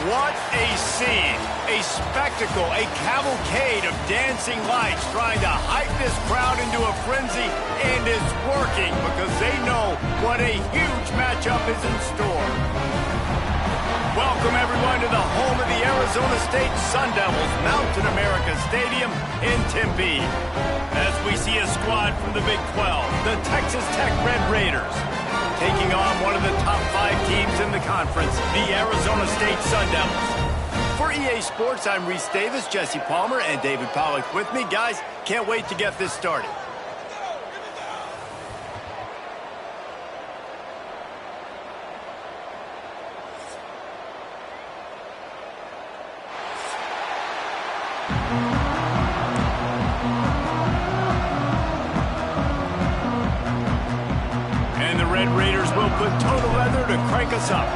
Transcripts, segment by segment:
What a scene, a spectacle, a cavalcade of dancing lights trying to hype this crowd into a frenzy, and it's working because they know what a huge matchup is in store. Welcome everyone to the home of the Arizona State Sun Devils, Mountain America Stadium in Tempe. As we see a squad from the Big 12, the Texas Tech Red Raiders, taking on one of the top 5 teams in the conference, the Arizona State Sun Devils. For EA Sports, I'm Reese Davis, Jesse Palmer, and David Pollack with me. Guys, can't wait to get this started. Red Raiders will put total leather to crank us up.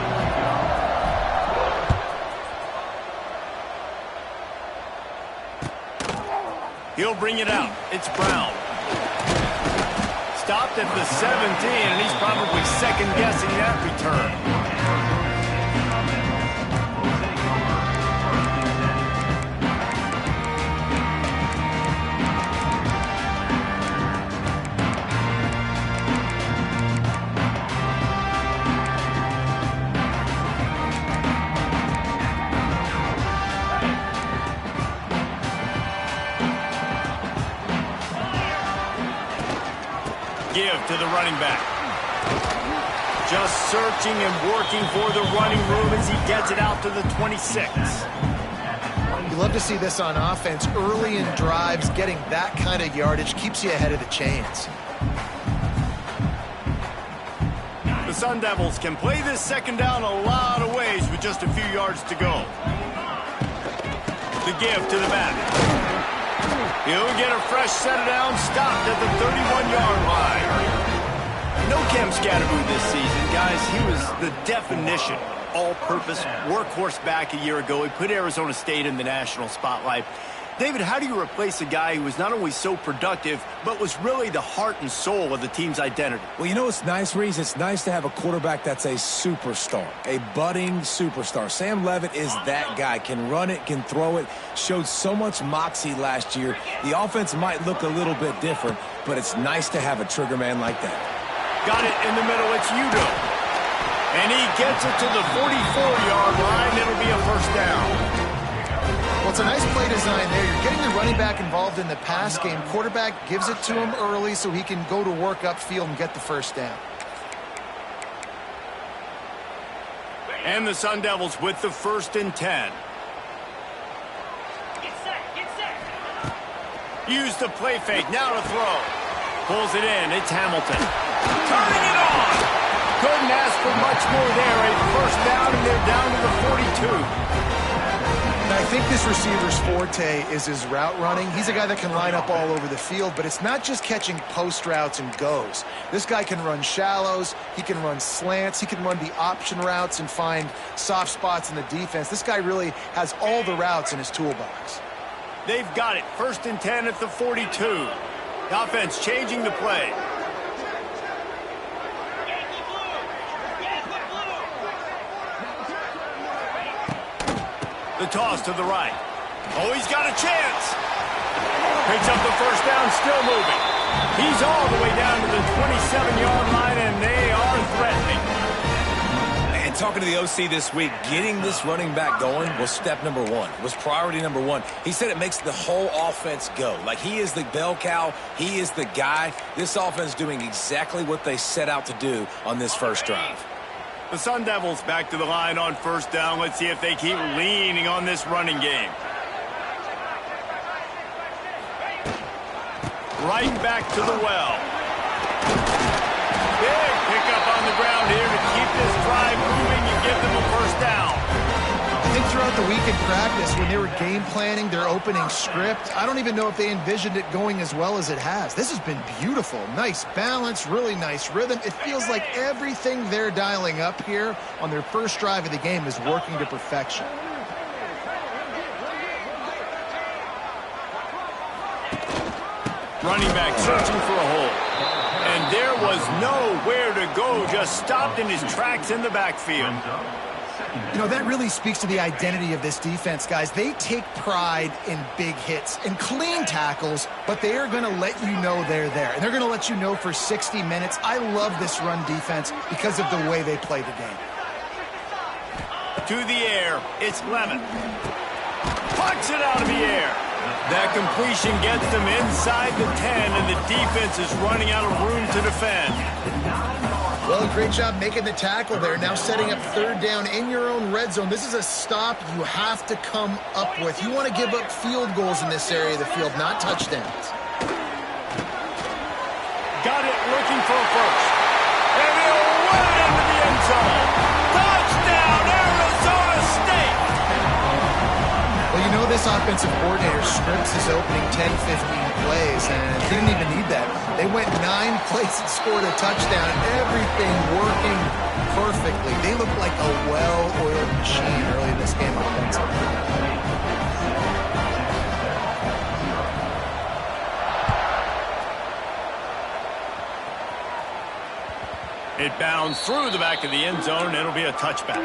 He'll bring it out. It's Brown. Stopped at the 17, and he's probably second-guessing that return. Give to the running back. Just searching and working for the running room as he gets it out to the 26. You love to see this on offense. Early in drives, getting that kind of yardage keeps you ahead of the chains. The Sun Devils can play this second down a lot of ways with just a few yards to go. The give to the back. He'll get a fresh set of downs, stopped at the 31-yard line. No Cam Scatterboo this season, guys. He was the definition, all-purpose workhorse back a year ago. He put Arizona State in the national spotlight. David, how do you replace a guy who was not only so productive, but was really the heart and soul of the team's identity? Well, you know what's nice, Reese? It's nice to have a quarterback that's a superstar, a budding superstar. Sam Leavitt is that guy. Can run it, can throw it, showed so much moxie last year. The offense might look a little bit different, but it's nice to have a trigger man like that. Got it in the middle. It's Udo. And he gets it to the 44-yard line. It'll be a first down. Well, it's a nice play design there. You're getting the running back involved in the pass game. Quarterback gives it to him early so he can go to work upfield and get the first down. And the Sun Devils with the 1st and 10. Use the play fake. Now to throw. Pulls it in. It's Hamilton. Turning it on. Couldn't ask for much more there. A first down, and they're down to the 42. I think this receiver's forte is his route running. He's a guy that can line up all over the field, but it's not just catching post routes and goes. This guy can run shallows, he can run slants, he can run the option routes and find soft spots in the defense. This guy really has all the routes in his toolbox. They've got it. 1st and 10 at the 42. The offense changing the play. The toss to the right. Oh, he's got a chance. Picks up the first down, still moving. He's all the way down to the 27-yard line, and they are threatening. And talking to the OC this week, getting this running back going was step number 1, was priority number 1. He said it makes the whole offense go. Like, he is the bell cow. He is the guy. This offense doing exactly what they set out to do on this first drive. The Sun Devils back to the line on first down. Let's see if they keep leaning on this running game. Right back to the well. Big pickup on the ground here to keep this drive moving and give them a first down. I think throughout the week in practice, when they were game planning their opening script, I don't even know if they envisioned it going as well as it has. This has been beautiful. Nice balance, really nice rhythm. It feels like everything they're dialing up here on their first drive of the game is working to perfection. Running back searching for a hole. And there was nowhere to go, just stopped in his tracks in the backfield. You know, that really speaks to the identity of this defense, guys. They take pride in big hits and clean tackles, but they are going to let you know they're there. And they're going to let you know for 60 minutes. I love this run defense because of the way they play the game. To the air, it's Lemon. Pucks it out of the air. That completion gets them inside the 10, and the defense is running out of room to defend. Well, great job making the tackle there. Now setting up third down in your own red zone. This is a stop you have to come up with. You want to give up field goals in this area of the field, not touchdowns. Got it, looking for a first. And he'll run it into the end zone. Touchdown, Arizona State! Well, you know this offensive coordinator scripts his opening 10, 15 plays, and he didn't even need that. They went 9 plays and scored a touchdown. Everything working perfectly. They look like a well-oiled machine early in this game offensively. It bounds through the back of the end zone. It'll be a touchback.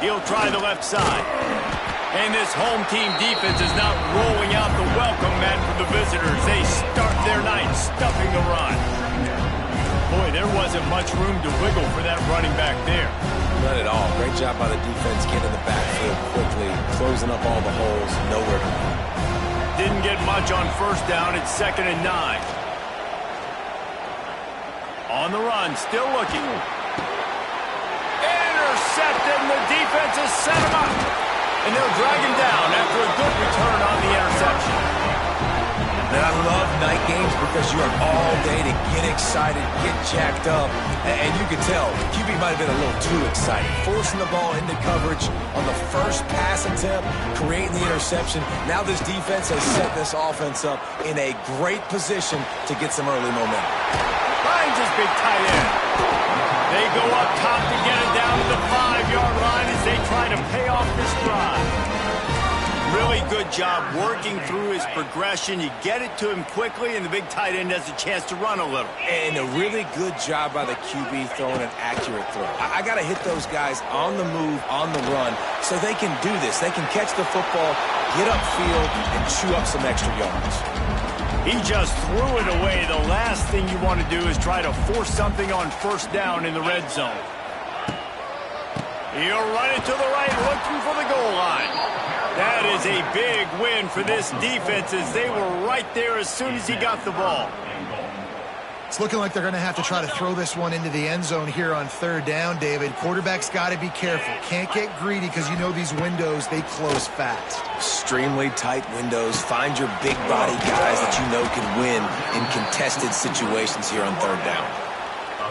He'll try the left side. And this home team defense is not rolling out the welcome mat for the visitors. They start their night stuffing the run. Boy, there wasn't much room to wiggle for that running back there. Not at all. Great job by the defense getting the backfield quickly, closing up all the holes, nowhere to run. Didn't get much on first down. It's 2nd and 9. On the run, still looking. Intercepted, and the defense has set him up. And they'll drag him down after a good return on the interception. And I love night games because you have all day to get excited, get jacked up. And you can tell, QB might have been a little too excited. Forcing the ball into coverage on the first pass attempt, creating the interception. Now this defense has set this offense up in a great position to get some early momentum. Finds his big tight end. They go up top to get it down to the 5-yard line as they try to pay off this drive. Really good job working through his progression. You get it to him quickly, and the big tight end has a chance to run a little. And a really good job by the QB throwing an accurate throw. I got to hit those guys on the move, on the run, so they can do this. They can catch the football, get upfield, and chew up some extra yards. He just threw it away. The last thing you want to do is try to force something on first down in the red zone. He'll run it to the right, looking for the goal line. That is a big win for this defense as they were right there as soon as he got the ball. It's looking like they're going to have to try to throw this one into the end zone here on third down, David. Quarterback's got to be careful. Can't get greedy because you know these windows, they close fast. Extremely tight windows. Find your big body guys that you know can win in contested situations here on third down.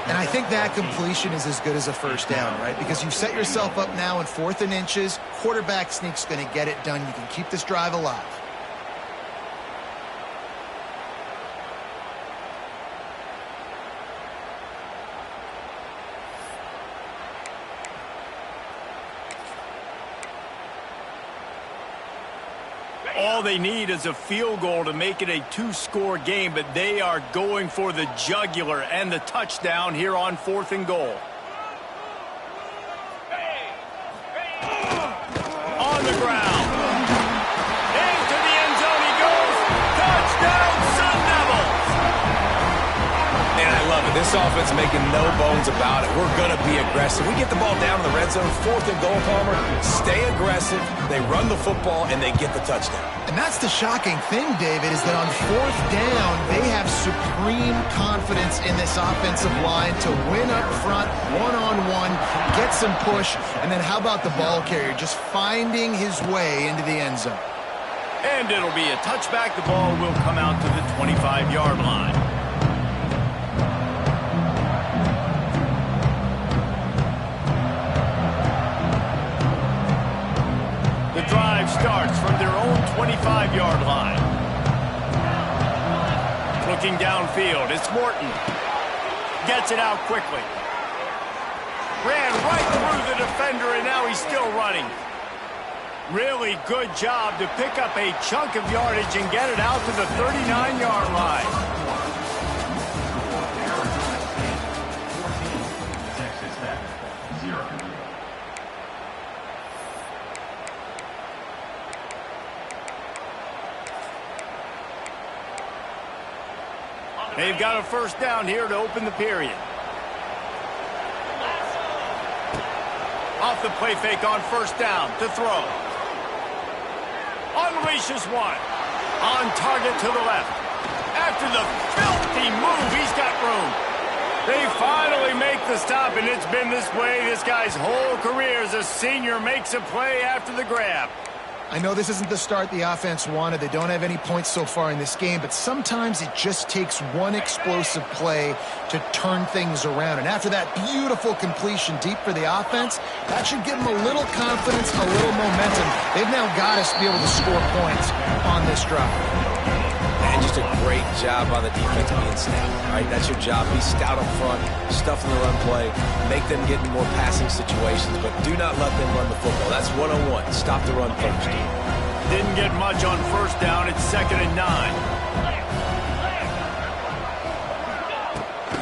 And I think that completion is as good as a first down, right? Because you've set yourself up now in 4th and inches. Quarterback sneak's going to get it done. You can keep this drive alive. All they need is a field goal to make it a 2-score game, but they are going for the jugular and the touchdown here on 4th and goal. On the ground. Into the end zone he goes. Touchdown, Sun Devils! Man, I love it. This offense making no bones about it. We're going to be aggressive. We get the ball down in the red zone, 4th and goal, Palmer. Stay aggressive. They run the football, and they get the touchdown. And that's the shocking thing, David, is that on 4th down, they have supreme confidence in this offensive line to win up front, one-on-one, get some push, and then how about the ball carrier just finding his way into the end zone? And it'll be a touchback. The ball will come out to the 25-yard line. The drive starts from their own 25-yard line. Looking downfield, it's Morton. gets it out quickly. Ran right through the defender, and now he's still running. Really good job to pick up a chunk of yardage and get it out to the 39-yard line. They've got a first down here to open the period. Off the play fake on first down to throw. Unleashes one. On target to the left. After the filthy move, he's got room. They finally make the stop, and it's been this way this guy's whole career as a senior makes a play after the grab. I know this isn't the start the offense wanted. They don't have any points so far in this game, but sometimes it just takes one explosive play to turn things around. And after that beautiful completion deep for the offense, that should give them a little confidence, a little momentum. They've now got us to be able to score points on this drive. And just a great job on the defense being stout. All right, that's your job. Be stout up front, stuff in the run play, make them get in more passing situations, but do not let them run the football. That's 101. Stop the run first. Didn't get much on first down. It's 2nd and 9.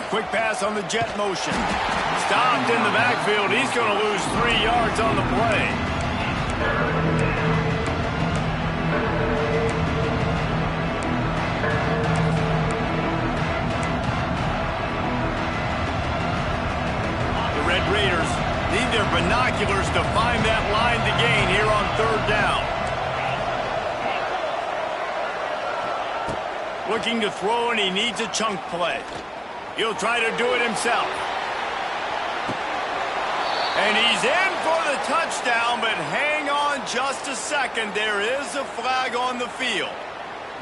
Quick pass on the jet motion. Stopped in the backfield. He's going to lose 3 yards on the play. Raiders need their binoculars to find that line to gain here on 3rd down. Looking to throw, and he needs a chunk play. He'll try to do it himself. And he's in for the touchdown, but hang on just a second. There is a flag on the field.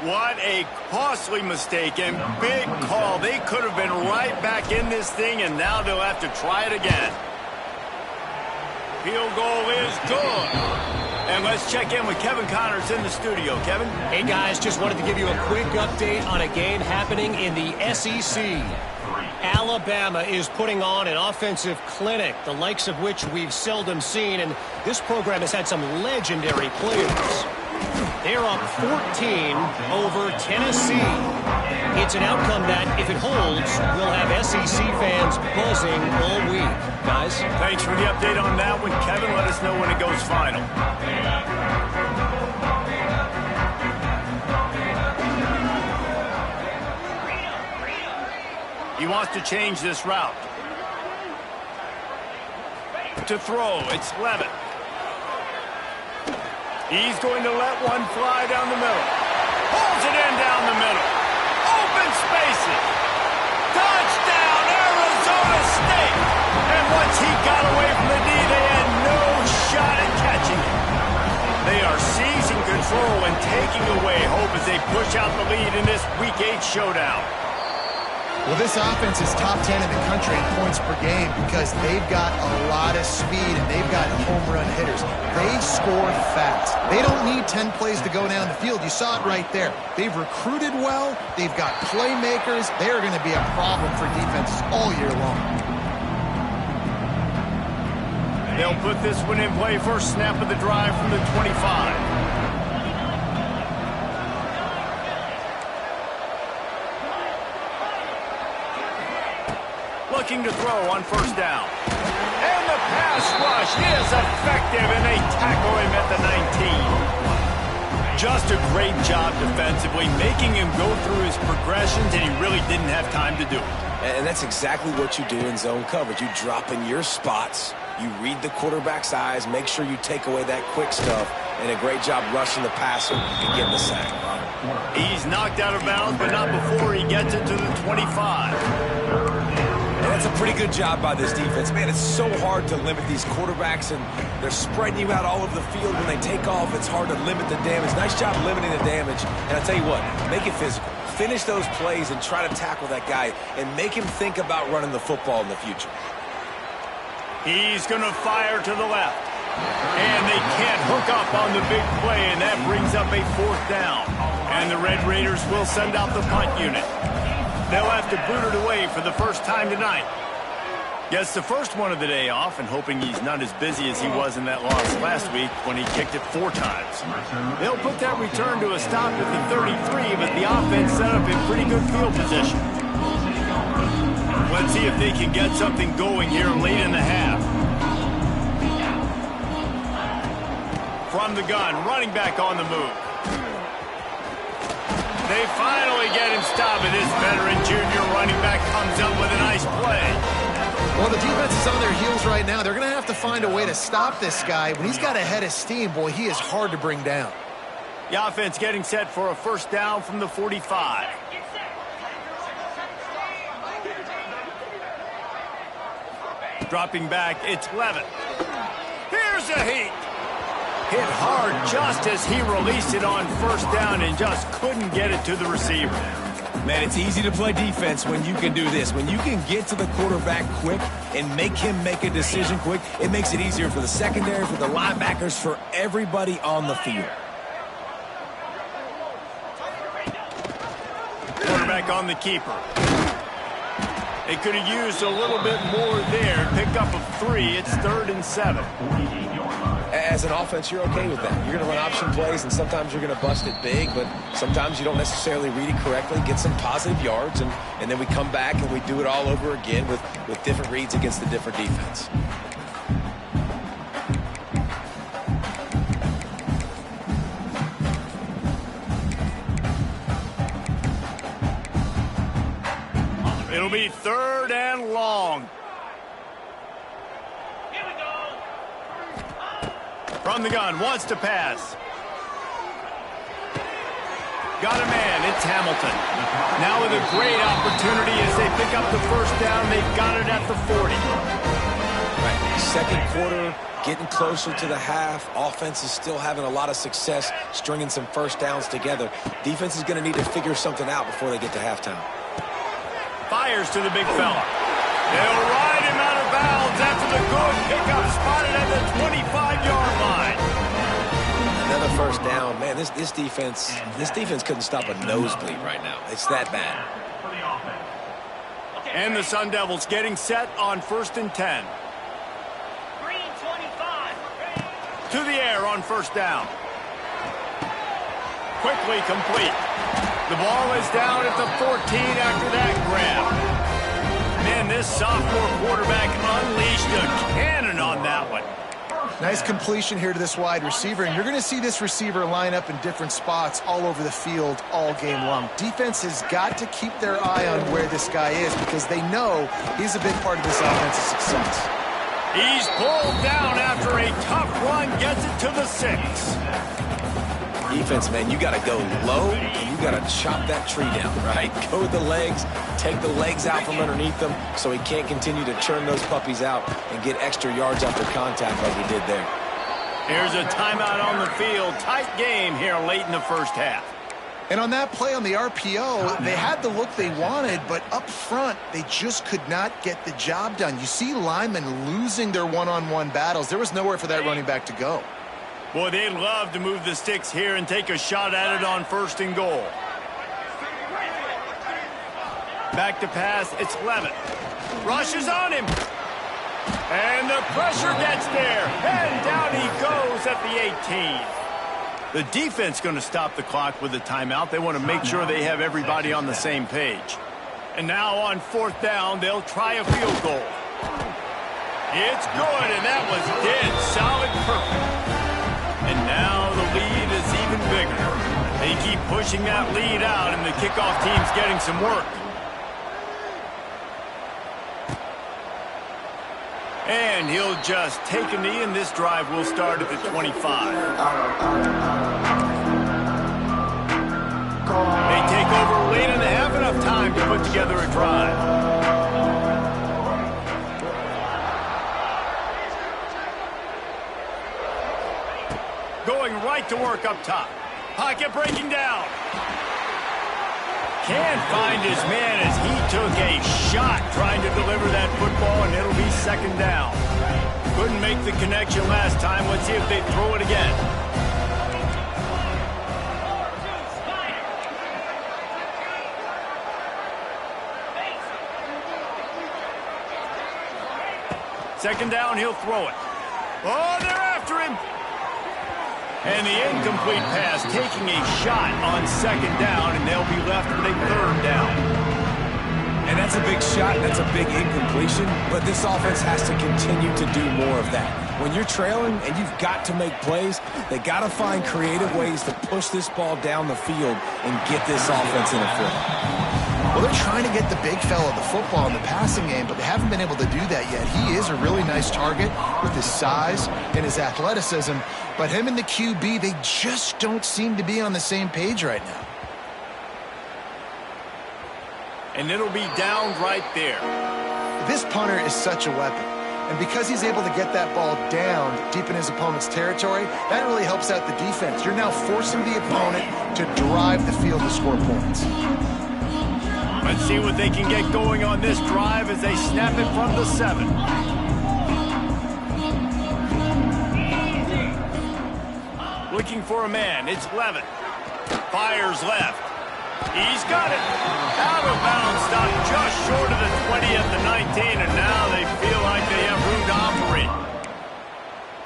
What a costly mistake and big call. They could have been right back in this thing, and now they'll have to try it again. Field goal is good. And let's check in with Kevin Connors in the studio. Kevin? Hey, guys, just wanted to give you a quick update on a game happening in the SEC. Alabama is putting on an offensive clinic, the likes of which we've seldom seen, and this program has had some legendary players. They're up 14 over Tennessee. It's an outcome that, if it holds, will have SEC fans buzzing all week. Guys? Thanks for the update on that one, Kevin. Let us know when it goes final. He wants to change this route. To throw, it's Levitt. He's going to let one fly down the middle. Pulls it in down the middle. Open spaces. Touchdown, Arizona State. And once he got away from the D, they had no shot at catching it. They are seizing control and taking away hope as they push out the lead in this Week 8 showdown. Well, this offense is top 10 in the country in points per game because they've got a lot of speed and they've got home run hitters. They score fast. They don't need 10 plays to go down the field. You saw it right there. They've recruited well. They've got playmakers. They are going to be a problem for defenses all year long. They'll put this one in play. First snap of the drive from the 25. Looking to throw on first down. And the pass rush is effective, and they tackle him at the 19. Just a great job defensively, making him go through his progressions, and he really didn't have time to do it. And that's exactly what you do in zone coverage. You drop in your spots. You read the quarterback's eyes, make sure you take away that quick stuff, and a great job rushing the passer and getting the sack. He's knocked out of bounds, but not before he gets it to the 25. And that's a pretty good job by this defense. Man, it's so hard to limit these quarterbacks, and they're spreading you out all over the field. When they take off, it's hard to limit the damage. Nice job limiting the damage. And I'll tell you what, make it physical. Finish those plays and try to tackle that guy and make him think about running the football in the future. He's going to fire to the left. And they can't hook up on the big play, and that brings up a 4th down. And the Red Raiders will send out the punt unit. They'll have to boot it away for the first time tonight. Gets the first one of the day off and hoping he's not as busy as he was in that loss last week when he kicked it 4 times. They'll put that return to a stop at the 33, but the offense set up in pretty good field position. Let's see if they can get something going here late in the half. From the gun, running back on the move. They finally get him stopped, and this veteran junior running back comes up with a nice play. Well, the defense is on their heels right now. They're going to have to find a way to stop this guy. When he's got a head of steam, boy, he is hard to bring down. The offense getting set for a first down from the 45. Dropping back, it's Levin. Here's a heat. Hit hard just as he released it on first down and just couldn't get it to the receiver. Man, it's easy to play defense when you can do this. When you can get to the quarterback quick and make him make a decision quick, it makes it easier for the secondary, for the linebackers, for everybody on the field. Quarterback on the keeper. They could have used a little bit more there. Pick up a 3. It's 3rd and 7. As an offense, you're okay with that. You're going to run option plays, and sometimes you're going to bust it big, but sometimes you don't necessarily read it correctly, get some positive yards, and then we come back and we do it all over again with different reads against the different defense. It'll be 3rd and long. From the gun, wants to pass. Got a man, it's Hamilton. Now with a great opportunity as they pick up the first down. They've got it at the 40. Right, second quarter, getting closer to the half. Offense is still having a lot of success stringing some first downs together. Defense is going to need to figure something out before they get to halftime. Fires to the big fella. They'll ride him out of bounds after the good pickup spotted at the 25-yard line. Another first down. Man, this defense couldn't stop a nosebleed right now. It's that bad. And the Sun Devils getting set on 1st and 10. To the air on first down. Quickly complete. The ball is down at the 14 after that grab. Man, this sophomore quarterback unleashed a cannon on that one. Nice completion here to this wide receiver, and you're going to see this receiver line up in different spots all over the field all game long. Defense has got to keep their eye on where this guy is because they know he's a big part of this offensive success. He's pulled down after a tough run, gets it to the 6. Defense, man, you got to go low, and you got to chop that tree down, right? Go with the legs, take the legs out from underneath them so he can't continue to churn those puppies out and get extra yards after contact like he did there. Here's a timeout on the field. Tight game here late in the first half. And on that play on the RPO, they had the look they wanted, but up front, they just could not get the job done. You see linemen losing their one-on-one battles. There was nowhere for that running back to go. Boy, they'd love to move the sticks here and take a shot at it on 1st and goal. Back to pass, it's Levin. Rushes on him. And the pressure gets there. And down he goes at the 18. The defense going to stop the clock with a timeout. They want to make sure they have everybody on the same page. And now on 4th down, they'll try a field goal. It's good, and that was dead solid perfect. And now the lead is even bigger. They keep pushing that lead out, and the kickoff team's getting some work. And he'll just take a knee, and this drive will start at the 25. They take over late in the half, enough time to put together a drive. Going right to work up top. Pocket breaking down. Can't find his man as he took a shot trying to deliver that football, and it'll be 2nd down. Couldn't make the connection last time. Let's see if they throw it again. Second down, he'll throw it. Oh, they're after him. And the incomplete pass taking a shot on second down, and they'll be left with a third down. And that's a big shot, that's a big incompletion, but this offense has to continue to do more of that. When you're trailing and you've got to make plays, they got to find creative ways to push this ball down the field and get this offense in a flow. Well, they're trying to get the big fella the football in the passing game, but they haven't been able to do that yet. He is a really nice target with his size and his athleticism, but him and the QB, they just don't seem to be on the same page right now. And it'll be down right there. This punter is such a weapon. And because he's able to get that ball down deep in his opponent's territory, that really helps out the defense. You're now forcing the opponent to drive the field to score points. Let's see what they can get going on this drive as they snap it from the 7. Looking for a man. It's Levin. Fires left. He's got it. Out of bounds, stopped just short of the 20 at the 19, and now they feel like they have room to operate.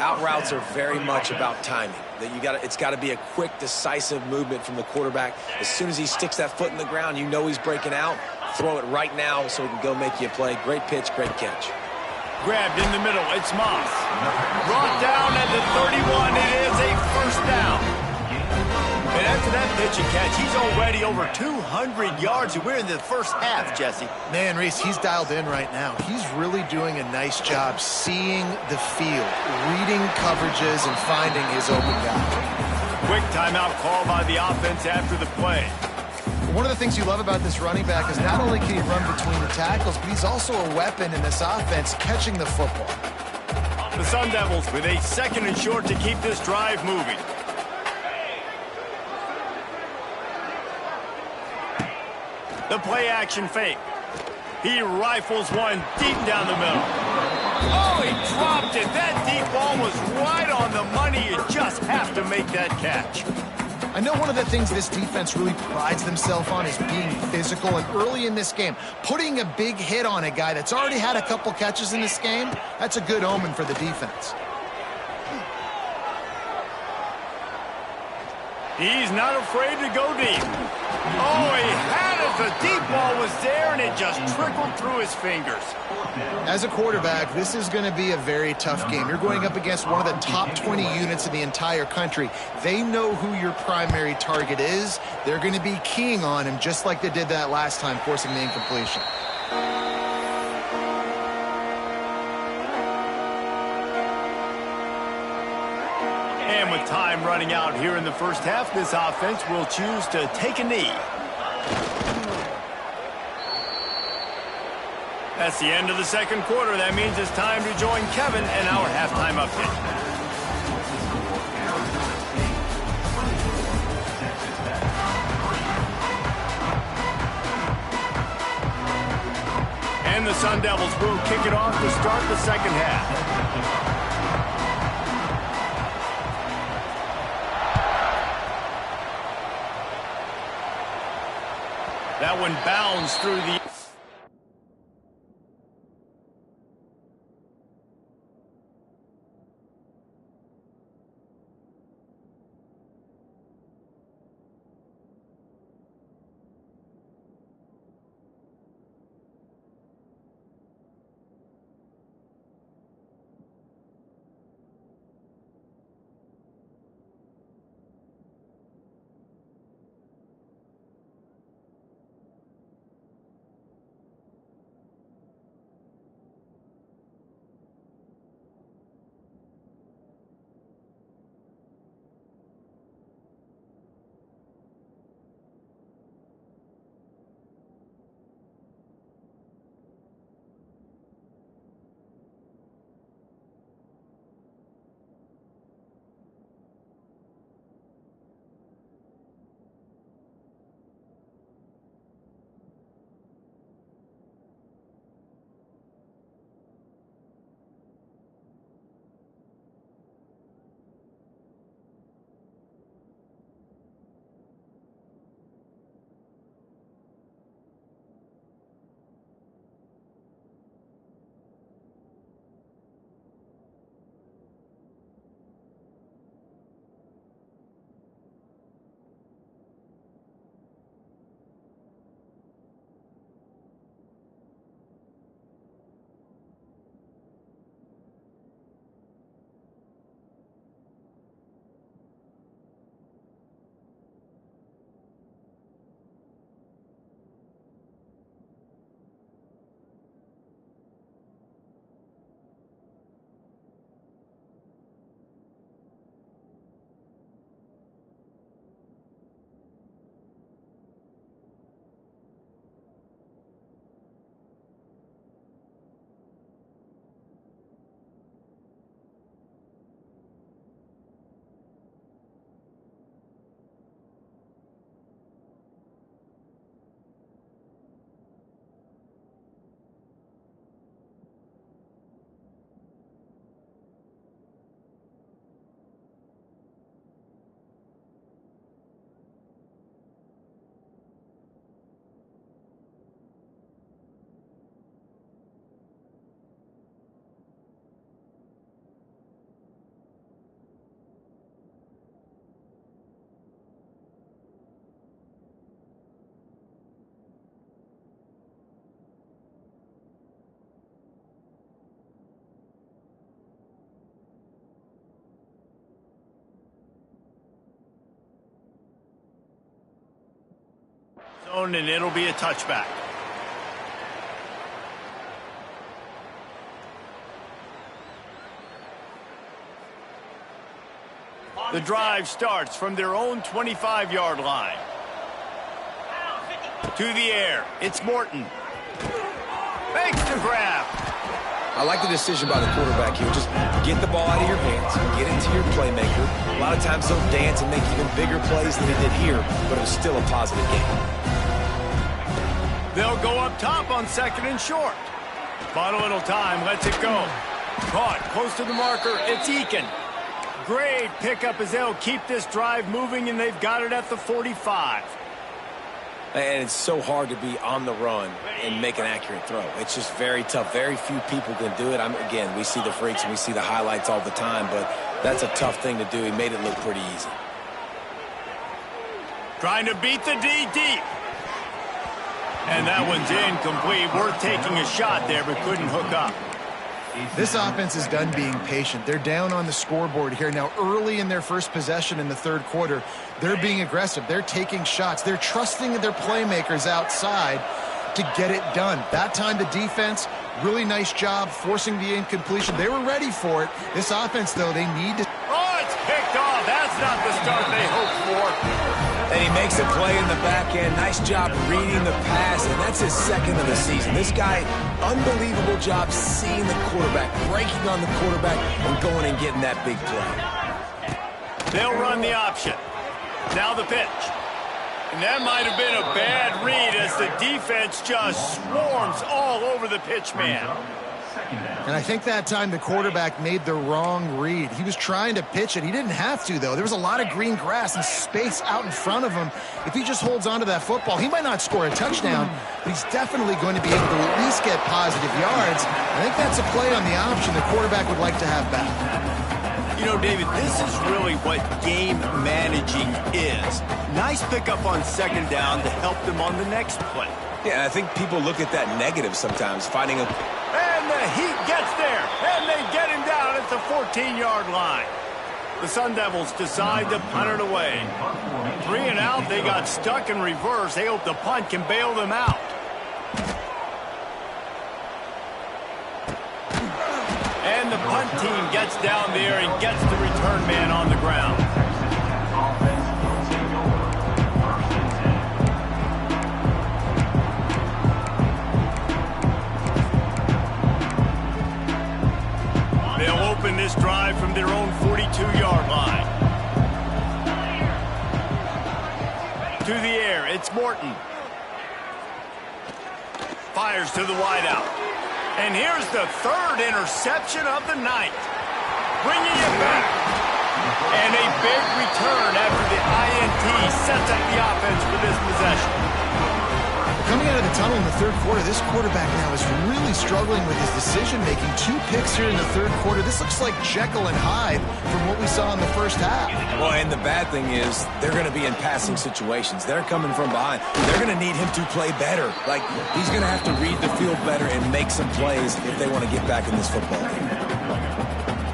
Out routes are very much about timing. It's got to be a quick, decisive movement from the quarterback. As soon as he sticks that foot in the ground, you know he's breaking out. Throw it right now so he can go make you a play. Great pitch, great catch. Grabbed in the middle. It's Moss. Brought down at the 31. It is a first down. And after that pitch and catch, he's already over 200 yards, and we're in the first half, Jesse. Man, Reese, he's dialed in right now. He's really doing a nice job seeing the field, reading coverages, and finding his open guy. Quick timeout call by the offense after the play. One of the things you love about this running back is not only can he run between the tackles, but he's also a weapon in this offense, catching the football. The Sun Devils with a second and short to keep this drive moving. The play-action fake. He rifles one deep down the middle. Oh, he dropped it. That deep ball was right on the money. You just have to make that catch. I know one of the things this defense really prides themselves on is being physical, and early in this game, putting a big hit on a guy that's already had a couple catches in this game, that's a good omen for the defense. He's not afraid to go deep. Oh, he had it. The deep ball was there, and it just trickled through his fingers. As a quarterback, this is going to be a very tough game. You're going up against one of the top 20 units in the entire country. They know who your primary target is. They're going to be keying on him just like they did that last time, forcing the incompletion. And with time running out here in the first half, this offense will choose to take a knee. That's the end of the second quarter. That means it's time to join Kevin and our halftime update. And the Sun Devils will kick it off to start the second half. That one bounds through the... down, and it'll be a touchback. The drive starts from their own 25-yard line. To the air, it's Morton. Makes the grab. I like the decision by the quarterback here. Just get the ball out of your hands, get it to your playmaker. A lot of times he'll dance and make even bigger plays than he did here, but it was still a positive game. They'll go up top on 2nd and short. Bought a little time, lets it go. Caught close to the marker, it's Eakin. Great pickup as they'll keep this drive moving, and they've got it at the 45. And it's so hard to be on the run and make an accurate throw. It's just very tough. Very few people can do it. Again, we see the freaks and we see the highlights all the time, but that's a tough thing to do. He made it look pretty easy. Trying to beat the D deep. And that one's incomplete. Worth taking a shot there, but couldn't hook up. This offense is done being patient. They're down on the scoreboard here. Now, early in their first possession in the third quarter, they're being aggressive. They're taking shots. They're trusting their playmakers outside to get it done. That time, the defense, really nice job forcing the incompletion. They were ready for it. This offense, though, they need to... Oh, it's picked off. That's not the start they hoped for. And he makes a play in the back end. Nice job reading the pass, and that's his second of the season. This guy, unbelievable job seeing the quarterback, breaking on the quarterback, and going and getting that big play. They'll run the option. Now the pitch. And that might have been a bad read as the defense just swarms all over the pitch man. And I think that time the quarterback made the wrong read. He was trying to pitch it. He didn't have to, though. There was a lot of green grass and space out in front of him. If he just holds on to that football, he might not score a touchdown, but he's definitely going to be able to at least get positive yards. I think that's a play on the option the quarterback would like to have back. You know, David, this is really what game managing is. Nice pickup on 2nd down to help them on the next play. Yeah, I think people look at that negative sometimes, finding a... And the Heat gets there, and they get him down at the 14-yard line. The Sun Devils decide to punt it away. 3 and out, they got stuck in reverse. They hope the punt can bail them out. And the punt team gets down there and gets the return man on the ground. They'll open this drive from their own 42-yard line. To the air, it's Morton. Fires to the wideout. And here's the 3rd interception of the night. Bringing it back. And a big return after the INT sets up the offense for this possession. Coming out of the tunnel in the third quarter, this quarterback now is really struggling with his decision-making. 2 picks here in the third quarter. This looks like Jekyll and Hyde from what we saw in the first half. Well, and the bad thing is they're going to be in passing situations. They're coming from behind. They're going to need him to play better. Like, he's going to have to read the field better and make some plays if they want to get back in this football game.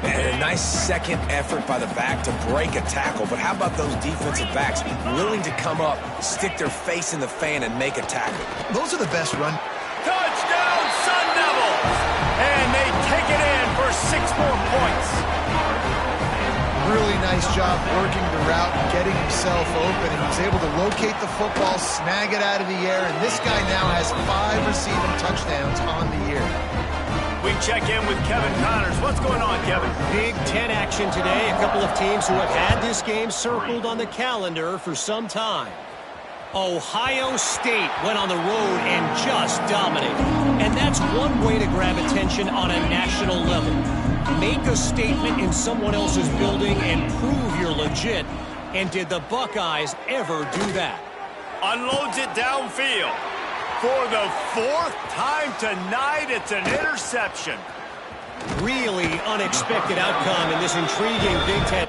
And a nice second effort by the back to break a tackle. But how about those defensive backs willing to come up, stick their face in the fan, and make a tackle? Those are the best run. Touchdown, Sun Devils! And they take it in for 6 more points. Really nice job working the route and getting himself open. And he's able to locate the football, snag it out of the air. And this guy now has 5 receiving touchdowns on the year. We check in with Kevin Connors. What's going on, Kevin? Big Ten action today. A couple of teams who have had this game circled on the calendar for some time. Ohio State went on the road and just dominated. And that's one way to grab attention on a national level. Make a statement in someone else's building and prove you're legit. And did the Buckeyes ever do that? Unloads it downfield. For the 4th time tonight, it's an interception. Really unexpected outcome in this intriguing Big Ten.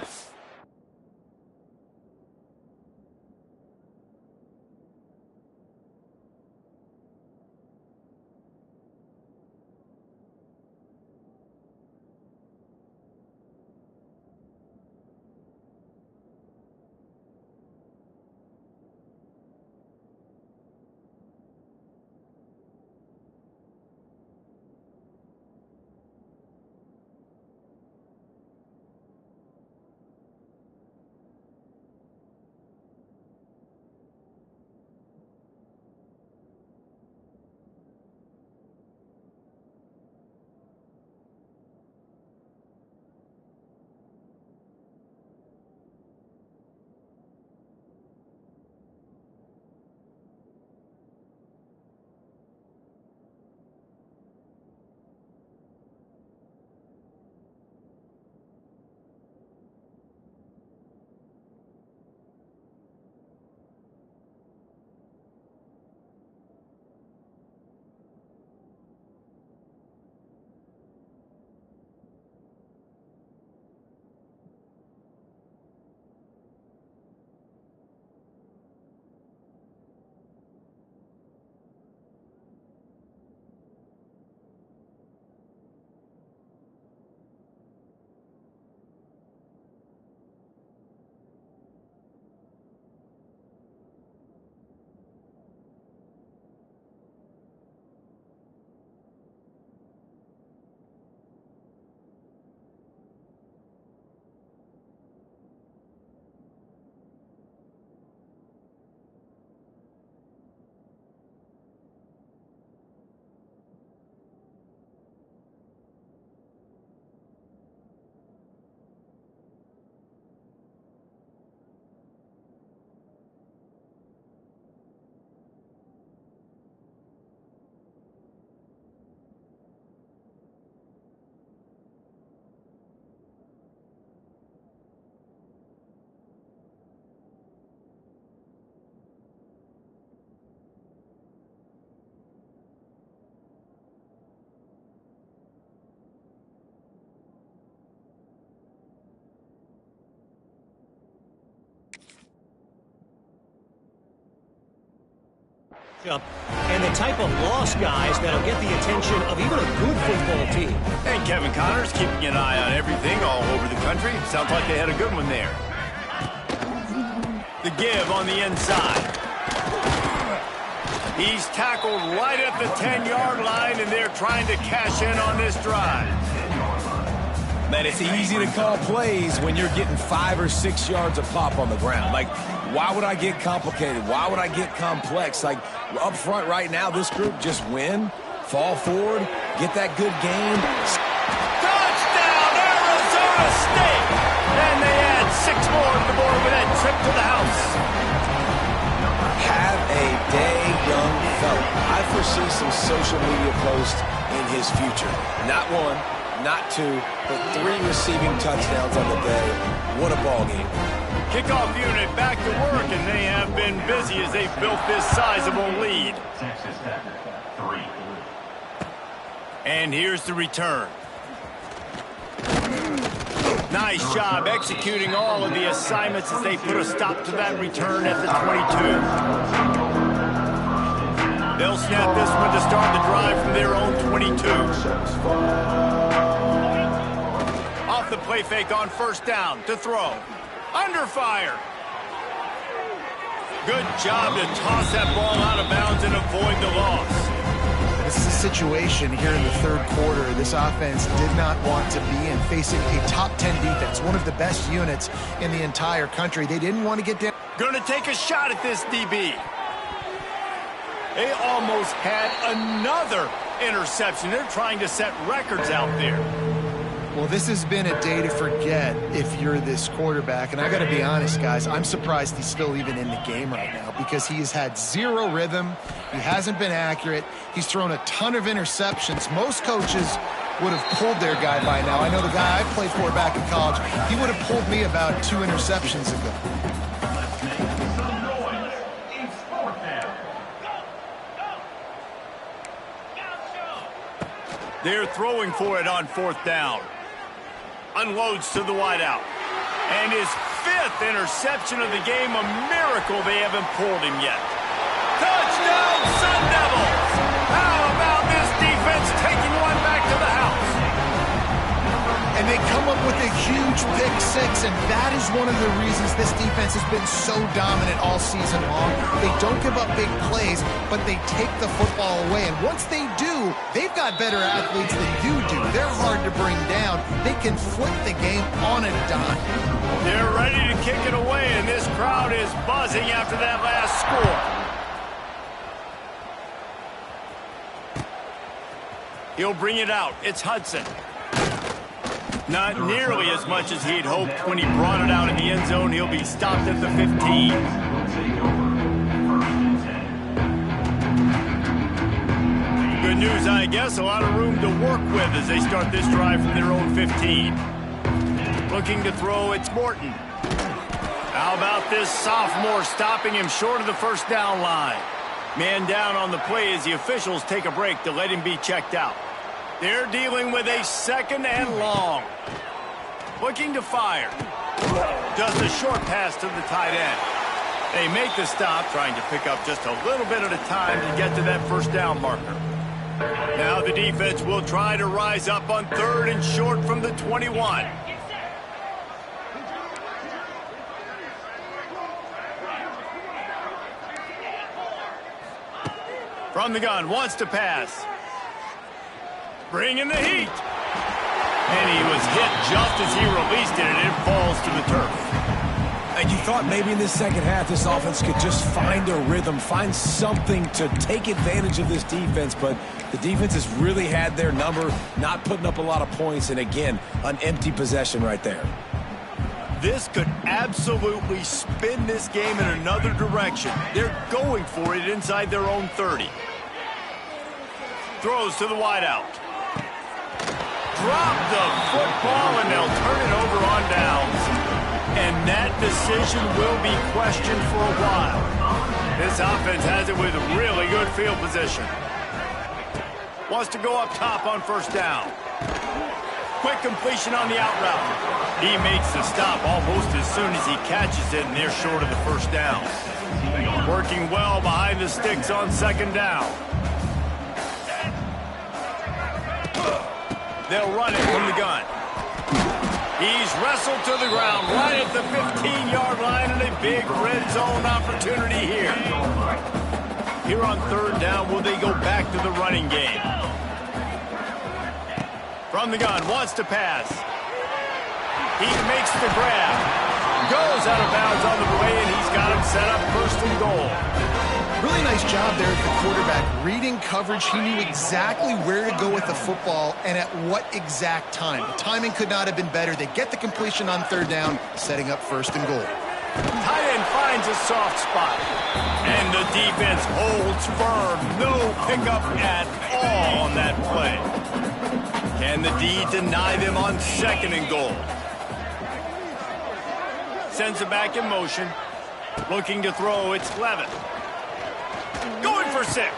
and the type of lost guys that'll get the attention of even a good football team. And Kevin Connors keeping an eye on everything all over the country. Sounds like they had a good one there. The give on the inside. He's tackled right at the 10-yard line, and they're trying to cash in on this drive. Man, it's easy to call plays when you're getting 5 or 6 yards of pop on the ground. Like, why would I get complicated? Why would I get complex? Like, up front right now, this group just win, fall forward, get that good game. Touchdown, Arizona State! And they add 6 more to the board with that trip to the house. Have a day, young fella. I foresee some social media posts in his future. Not 1. Not 2, but 3 receiving touchdowns on the day. What a ball game. Kickoff unit back to work, and they have been busy as they've built this sizable lead. And here's the return. Nice job executing all of the assignments as they put a stop to that return at the 22. They'll snap this one to start the drive from their own 22. Off the play fake on first down to throw. Under fire. Good job to toss that ball out of bounds and avoid the loss. This is a situation here in the third quarter this offense did not want to be in, facing a top 10 defense, one of the best units in the entire country. They didn't want to get down. Going to take a shot at this DB. They almost had another interception. They're trying to set records out there. Well, this has been a day to forget if you're this quarterback. And I got to be honest, guys, I'm surprised he's still even in the game right now because he has had 0 rhythm. He hasn't been accurate. He's thrown a ton of interceptions. Most coaches would have pulled their guy by now. I know the guy I played for back in college, he would have pulled me about 2 interceptions ago. They're throwing for it on fourth down. Unloads to the wideout. And his 5th interception of the game, a miracle they haven't pulled him yet. Touchdown, Sun Devils! How about this defense taking one back to the house? And they come up with a huge pick 6, and that is one of the reasons this defense has been so dominant all season long. They don't give up big plays, but they take the football away. And once they do, they've got better athletes than you do. They're hard to bring down. They can flip the game on a dime. They're ready to kick it away, and this crowd is buzzing after that last score. He'll bring it out. It's Hudson. Not nearly as much as he'd hoped when he brought it out in the end zone. He'll be stopped at the 15. Good news, I guess. A lot of room to work with as they start this drive from their own 15. Looking to throw, it's Morton. How about this sophomore stopping him short of the first down line? Man down on the play as the officials take a break to let him be checked out. They're dealing with a 2nd and long. Looking to fire. Just a short pass to the tight end. They make the stop, trying to pick up just a little bit at a time to get to that first down marker. Now the defense will try to rise up on 3rd and short from the 21. From the gun, wants to pass. Bringing the heat. And he was hit just as he released it, and it falls to the turf. And you thought maybe in the second half this offense could just find a rhythm, find something to take advantage of this defense, but the defense has really had their number, not putting up a lot of points, and again, an empty possession right there. This could absolutely spin this game in another direction. They're going for it inside their own 30. Throws to the wideout. Drop the football, and they'll turn it over on downs. And that decision will be questioned for a while. This offense has it with really good field position. Wants to go up top on first down. Quick completion on the out route. He makes the stop almost as soon as he catches it, and they're short of the first down. Working well behind the sticks on second down. They'll run it from the gun. He's wrestled to the ground right at the 15-yard line, and a big red zone opportunity here. Here on third down, will they go back to the running game? From the gun, wants to pass. He makes the grab. Goes out of bounds on the play, and he's got him set up first and goal. Really nice job there at the quarterback. Reading coverage, he knew exactly where to go with the football and at what exact time. The timing could not have been better. They get the completion on third down, setting up first and goal. Tight end finds a soft spot. And the defense holds firm. No pickup at all on that play. Can the D deny them on second and goal? Sends it back in motion. Looking to throw, it's Levitt. Going for 6. Touchdown,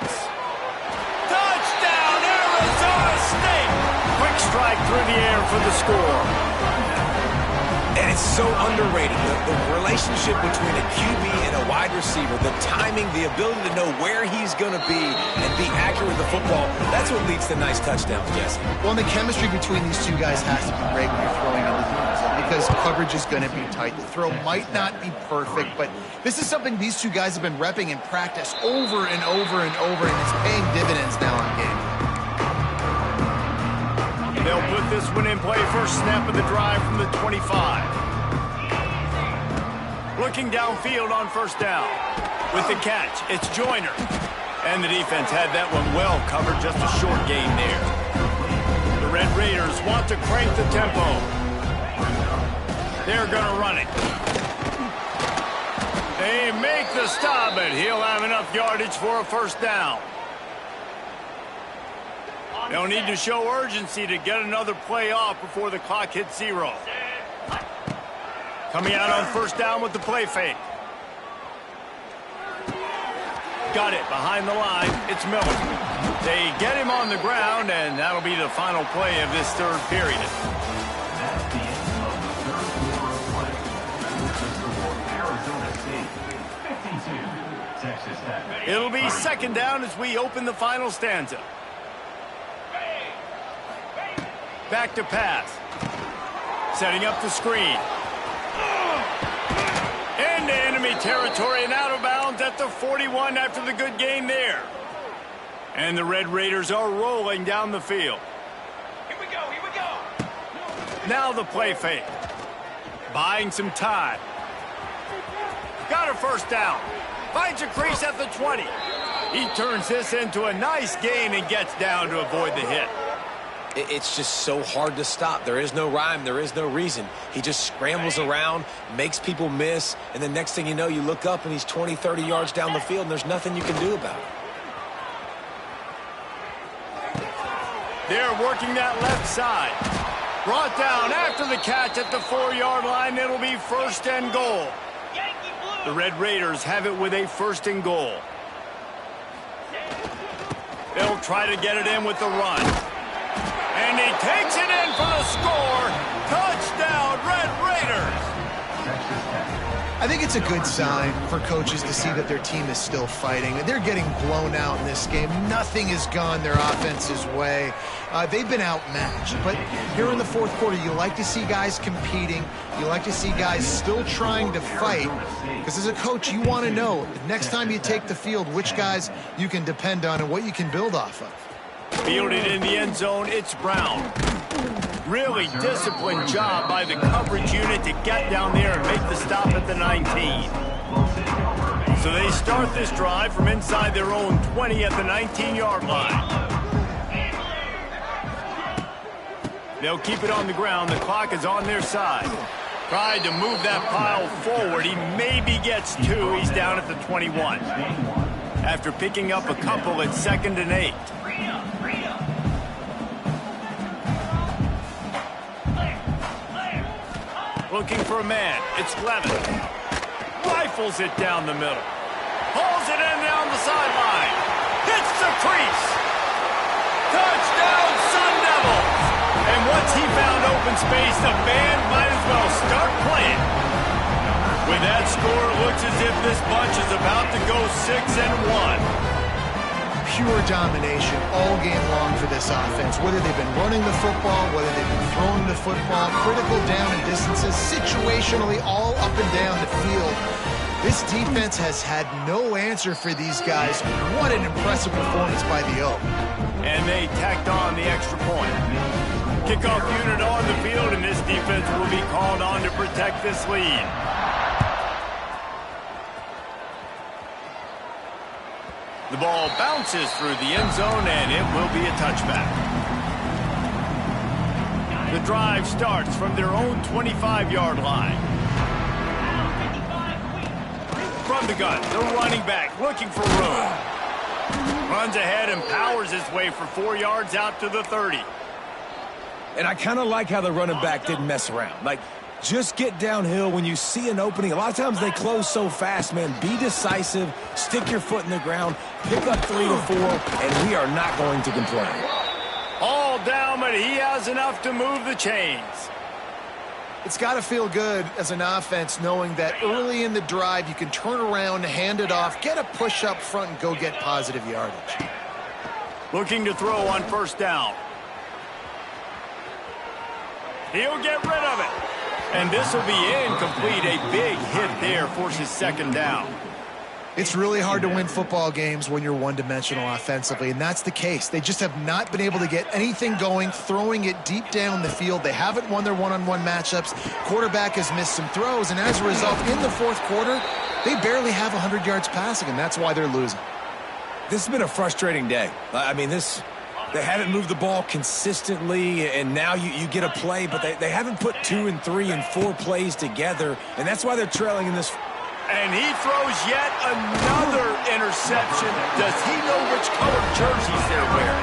Arizona State! Quick strike through the air for the score. And it's so underrated, the relationship between a QB and a wide receiver, the timing, the ability to know where he's going to be and be accurate with the football, that's what leads to nice touchdowns, Jesse. Well, and the chemistry between these two guys has to be great when you're throwing into the end zone because coverage is going to be tight. The throw might not be perfect, but this is something these two guys have been repping in practice over and over and over, and it's paying dividends now on game. They'll put this one in play. First snap of the drive from the 25. Looking downfield on first down. With the catch, it's Joyner. And the defense had that one well covered, just a short gain there. The Red Raiders want to crank the tempo. They're going to run it. They make the stop, but he'll have enough yardage for a first down. They'll need to show urgency to get another play off before the clock hits 0. Coming out on first down with the play fake. Got it behind the line. It's Miller. They get him on the ground, and that'll be the final play of this third period. It'll be second down as we open the final stanza. Back to pass. Setting up the screen. Into enemy territory and out of bounds at the 41 after the good game there. And the Red Raiders are rolling down the field. Here we go, here we go. Now the play fake. Buying some time. Got a first down. Finds a crease at the 20. He turns this into a nice gain and gets down to avoid the hit. It's just so hard to stop. There is no rhyme. There is no reason. He just scrambles around, makes people miss, and the next thing you know, you look up and he's 20, 30 yards down the field, and there's nothing you can do about it. They're working that left side. Brought down after the catch at the 4-yard line. It'll be first and goal. The Red Raiders have it with a first and goal. They'll try to get it in with the run. And he takes it in for the score. Touchdown, Red Raiders. I think it's a good sign for coaches to see that their team is still fighting. They're getting blown out in this game. Nothing has gone their offense's way. They've been outmatched. But here in the fourth quarter, you like to see guys competing. You like to see guys still trying to fight. Because as a coach, you want to know the next time you take the field which guys you can depend on and what you can build off of. Fielded in the end zone, it's Brown. Really disciplined job by the coverage unit to get down there and make the stop at the 19. So they start this drive from inside their own 20 at the 19-yard line. They'll keep it on the ground. The clock is on their side. Tried to move that pile forward. He maybe gets 2. He's down at the 21. After picking up a couple at 2nd and 8. Looking for a man. It's Levitt. Rifles it down the middle. Pulls it in down the sideline. Hits the crease. Touchdown, Sun Devils. And once he found open space, the band might as well start playing. With that score, it looks as if this bunch is about to go 6-1. Pure domination all game long for this offense. Whether they've been running the football, whether they've been throwing the football, critical down and distances, situationally all up and down the field. This defense has had no answer for these guys. What an impressive performance by the O. And they tacked on the extra point. Kickoff unit on the field, and this defense will be called on to protect this lead. The ball bounces through the end zone, and it will be a touchback. The drive starts from their own 25-yard line. From the gun, the running back looking for room. Runs ahead and powers his way for 4 yards out to the 30. And I kind of like how the running back didn't mess around. Like, just get downhill when you see an opening. A lot of times they close so fast, man. Be decisive, stick your foot in the ground, pick up 3 to 4, and we are not going to complain. All down, but he has enough to move the chains. It's got to feel good as an offense knowing that early in the drive you can turn around, hand it off, get a push up front, and go get positive yardage. Looking to throw on first down. He'll get rid of it. And this will be incomplete. A big hit there forces second down. It's really hard to win football games when you're one-dimensional offensively, and that's the case. They just have not been able to get anything going, throwing it deep down the field. They haven't won their one-on-one matchups. Quarterback has missed some throws, and as a result, in the fourth quarter, they barely have 100 yards passing, and that's why they're losing. This has been a frustrating day. I mean, they haven't moved the ball consistently, and now you get a play, but they haven't put 2 and 3 and 4 plays together, and that's why they're trailing in this. And he throws yet another interception. Does he know which color jerseys they're wearing?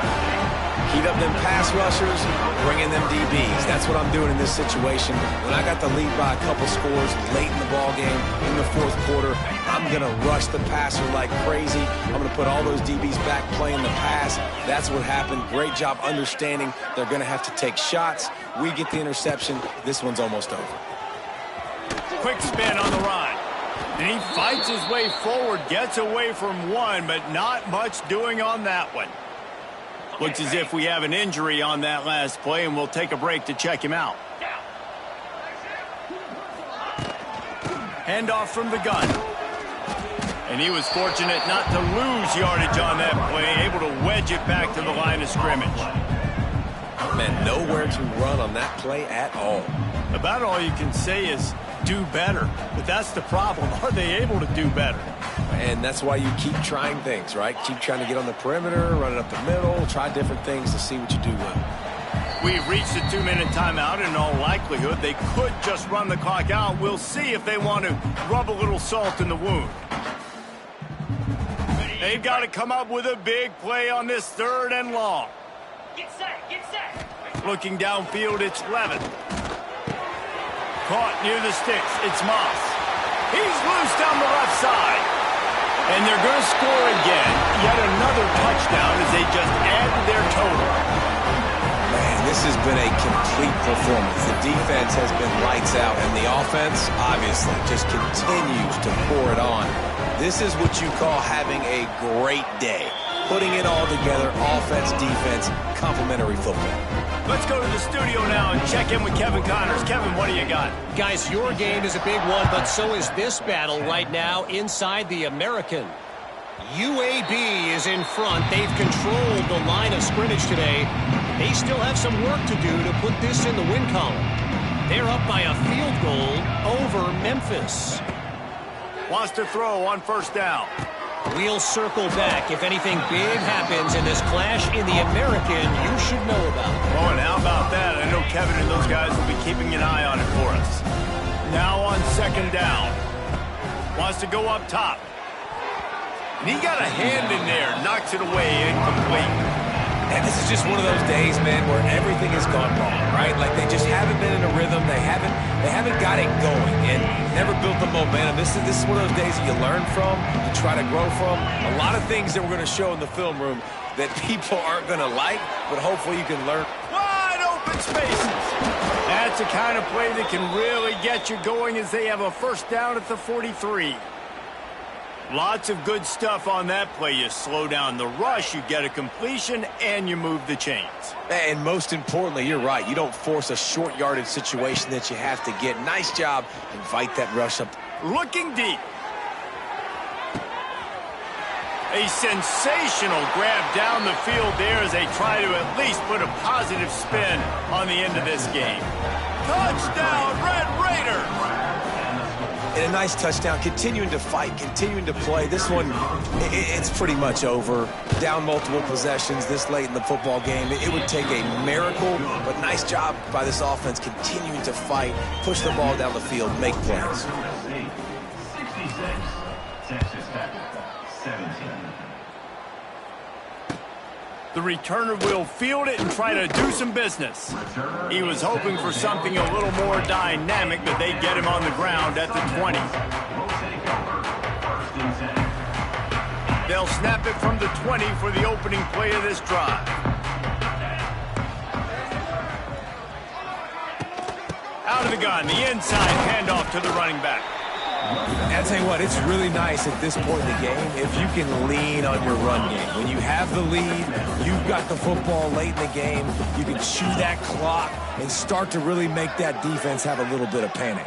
Heat up them pass rushers, bring in them DBs. That's what I'm doing in this situation. When I got the lead by a couple scores late in the ball game, in the fourth quarter, I'm going to rush the passer like crazy. I'm going to put all those DBs back playing the pass. That's what happened. Great job understanding they're going to have to take shots. We get the interception. This one's almost over. Quick spin on the run. And he fights his way forward, gets away from one, but not much doing on that one. Looks as if we have an injury on that last play, and we'll take a break to check him out. Handoff from the gun. And he was fortunate not to lose yardage on that play, able to wedge it back to the line of scrimmage. Man, nowhere to run on that play at all. About all you can say is do better. But that's the problem. Are they able to do better? And that's why you keep trying things, right? Keep trying to get on the perimeter, run it up the middle, try different things to see what you do well. We've reached a 2-minute timeout. In all likelihood, they could just run the clock out. We'll see if they want to rub a little salt in the wound. They've got to come up with a big play on this 3rd and long. Get set, get set. Looking downfield, it's Levin. Caught near the sticks, it's Moss. He's loose down the left side. And they're going to score again. Yet another touchdown as they just add to their total. Man, this has been a complete performance. The defense has been lights out, and the offense, obviously, just continues to pour it on. This is what you call having a great day. Putting it all together, offense, defense, complementary football. Let's go to the studio now and check in with Kevin Connors. Kevin, what do you got? Guys, your game is a big one, but so is this battle right now inside the American. UAB is in front. They've controlled the line of scrimmage today. They still have some work to do to put this in the win column. They're up by a field goal over Memphis. Wants to throw on first down. We'll circle back. If anything big happens in this clash in the American, you should know about it. Oh, and how about that? I know Kevin and those guys will be keeping an eye on it for us. Now on second down. Wants to go up top. And he got a hand in there. Knocks it away. Incomplete. And this is just one of those days, man, where everything has gone wrong, right? Like they just haven't been in a rhythm. They haven't got it going and never built the momentum. This is one of those days that you learn from, you try to grow from. A lot of things that we're going to show in the film room that people aren't going to like, but hopefully you can learn. Wide open spaces. That's That's the kind of play that can really get you going as they have a first down at the 43. Lots of good stuff on that play. You slow down the rush, you get a completion, and you move the chains. And most importantly, you're right. You don't force a short yardage situation that you have to get. Nice job. Invite that rush up. Looking deep. A sensational grab down the field there as they try to at least put a positive spin on the end of this game. Touchdown, Red Raiders! And a nice touchdown, continuing to fight, continuing to play. This one, it's pretty much over. Down multiple possessions this late in the football game. It would take a miracle, but nice job by this offense continuing to fight, push the ball down the field, make plays. 66, Texas Tech, 17. The returner will field it and try to do some business. He was hoping for something a little more dynamic, but they get him on the ground at the 20. They'll snap it from the 20 for the opening play of this drive. Out of the gun, the inside handoff to the running back. I'll tell you what, it's really nice at this point in the game if you can lean on your run game. When you have the lead, you've got the football late in the game, you can chew that clock and start to really make that defense have a little bit of panic.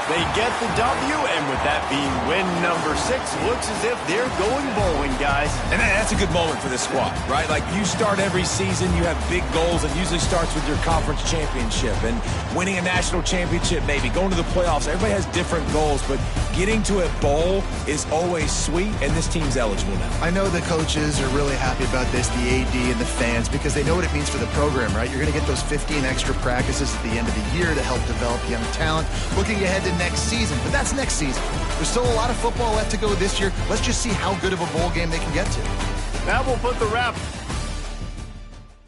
They get the W, and with that being win number 6, looks as if they're going bowling, guys. And that's a good moment for this squad, right? Like, you start every season, you have big goals. It usually starts with your conference championship and winning a national championship, maybe going to the playoffs. Everybody has different goals, but getting to a bowl is always sweet, and this team's eligible now. I know the coaches are really happy about this, the AD and the fans, because they know what it means for the program, right? You're going to get those 15 extra practices at the end of the year to help develop young talent. Looking ahead to next season, but that's next season. There's still a lot of football left to go this year. Let's just see how good of a bowl game they can get to. That will put the wrap